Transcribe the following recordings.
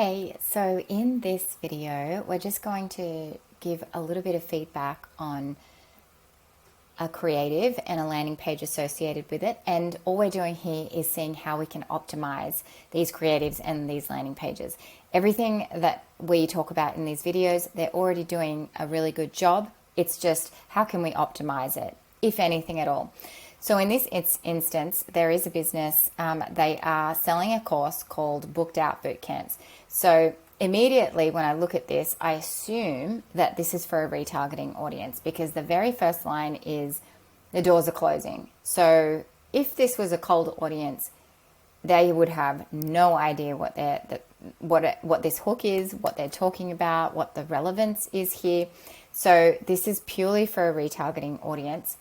Hey, so in this video, we're just going to give a little bit of feedback on a creative and a landing page associated with it. And all we're doing here is seeing how we can optimize these creatives and these landing pages. Everything that we talk about in these videos, they're already doing a really good job. It's just how can we optimize it, if anything at all. So in this instance, there is a business, they are selling a course called Booked Out Bootcamps. So immediately when I look at this, I assume that this is for a retargeting audience because the very first line is the doors are closing. So if this was a cold audience, they would have no idea what this hook is, what they're talking about, what the relevance is here. So this is purely for a retargeting audience.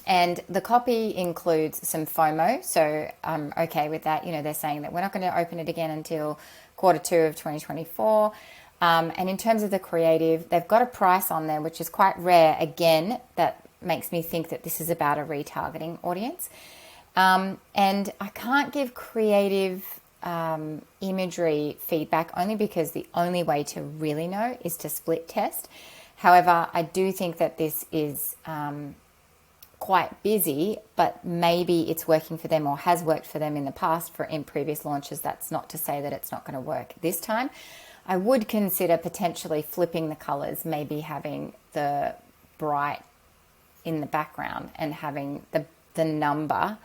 And the copy includes some FOMO, so I'm okay with that. You know, they're saying that we're not going to open it again until Q2 of 2024. And in terms of the creative, they've got a price on there, which is quite rare. Again, that makes me think that this is about a retargeting audience. And I can't give creative imagery feedback only because the only way to really know is to split test. However, I do think that this is quite busy, but maybe it's working for them or has worked for them in the past in previous launches. That's not to say that it's not going to work this time. I would consider potentially flipping the colors, maybe having the bright in the background and having the number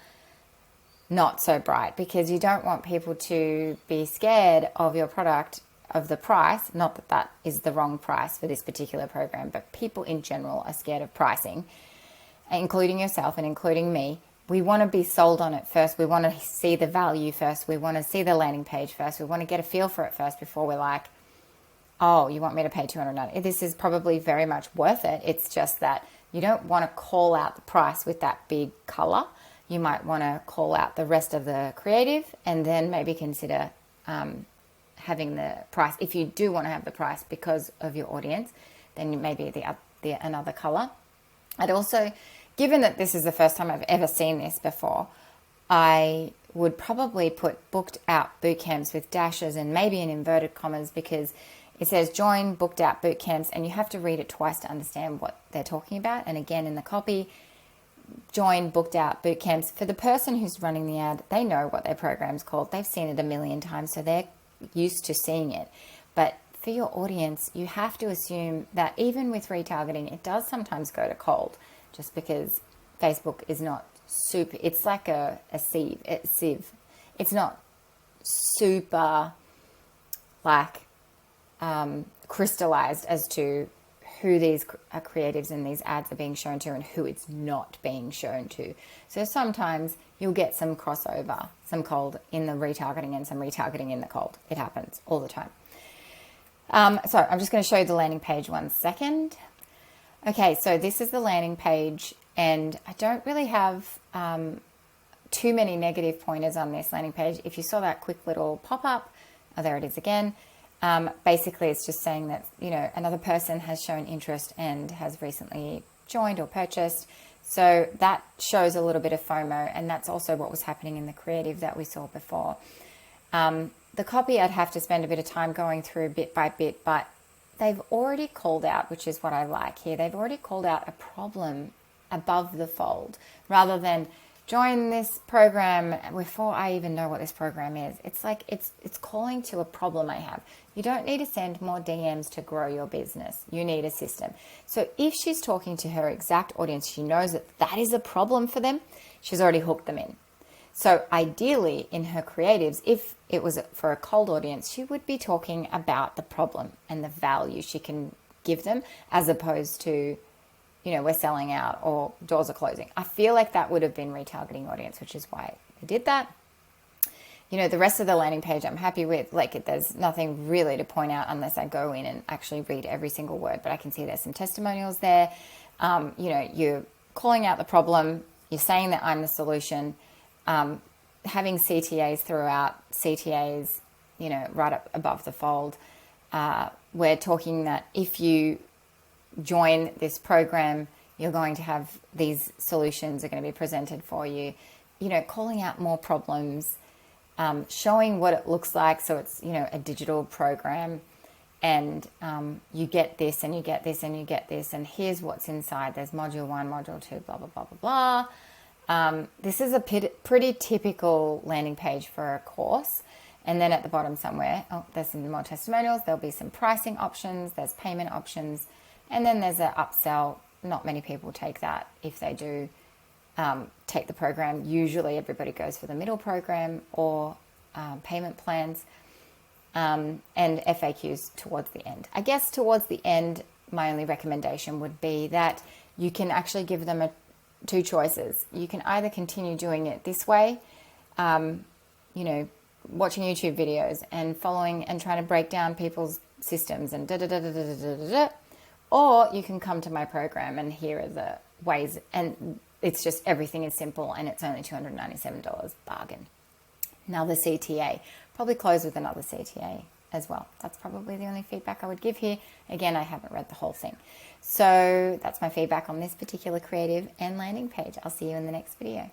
not so bright, because you don't want people to be scared of your product, of the price. Not that that is the wrong price for this particular program, but people in general are scared of pricing, including yourself and including me. We want to be sold on it first. We want to see the value first. We want to see the landing page first. We want to get a feel for it first before we're like, oh, you want me to pay $200? This is probably very much worth it. It's just that you don't want to call out the price with that big color. You might want to call out the rest of the creative and then maybe consider having the price. If you do want to have the price because of your audience, then maybe another color. I'd also, given that this is the first time I've ever seen this before, I would probably put Booked Out Bootcamps with dashes and maybe in inverted commas, because it says join Booked Out Bootcamps and you have to read it twice to understand what they're talking about. And again, in the copy, join Booked Out Bootcamps. For the person who's running the ad, they know what their program's called. They've seen it a million times, so they're used to seeing it. But for your audience, you have to assume that even with retargeting, it does sometimes go to cold, just because Facebook is not super. It's like a sieve. It's not super like crystallized as to who these creatives and these ads are being shown to and who it's not being shown to. So sometimes you'll get some crossover, some cold in the retargeting and some retargeting in the cold. It happens all the time. So I'm just going to show you the landing page 1 second. Okay, so this is the landing page, and I don't really have too many negative pointers on this landing page. If you saw that quick little pop-up, oh, there it is again. Basically, it's just saying that, you know, another person has shown interest and has recently joined or purchased. So that shows a little bit of FOMO, and that's also what was happening in the creative that we saw before. The copy, I'd have to spend a bit of time going through bit by bit, but they've already called out, which is what I like here, they've already called out a problem above the fold, rather than join this program before I even know what this program is. It's like it's calling to a problem I have. You don't need to send more DMs to grow your business. You need a system. So if she's talking to her exact audience, she knows that that is a problem for them, she's already hooked them in. So ideally in her creatives, if it was for a cold audience, she would be talking about the problem and the value she can give them, as opposed to, you know, we're selling out or doors are closing. I feel like that would have been retargeting audience, which is why I did that. You know, the rest of the landing page I'm happy with. Like, there's nothing really to point out unless I go in and actually read every single word, but I can see there's some testimonials there. You know, you're calling out the problem. You're saying that I'm the solution. Having CTAs throughout, CTAs, you know, right up above the fold. We're talking that if you join this program, you're going to have these solutions are going to be presented for you. You know, calling out more problems, showing what it looks like. So it's, a digital program, and you get this and you get this and you get this, and here's what's inside. There's module 1, module 2, blah, blah, blah, blah, blah. This is a pretty typical landing page for a course. And then at the bottom somewhere, there's some more testimonials. There'll be some pricing options. There's payment options. And then there's an upsell. Not many people take that. If they do take the program, usually everybody goes for the middle program or payment plans, and FAQs towards the end. I guess towards the end, my only recommendation would be that you can actually give them two choices. You can either continue doing it this way, watching YouTube videos and following and trying to break down people's systems and or you can come to my program, and here are the ways, and it's just everything is simple, and it's only $297, bargain. Another CTA, probably close with another CTA as well. That's probably the only feedback I would give here. Again, I haven't read the whole thing. So that's my feedback on this particular creative and landing page. I'll see you in the next video.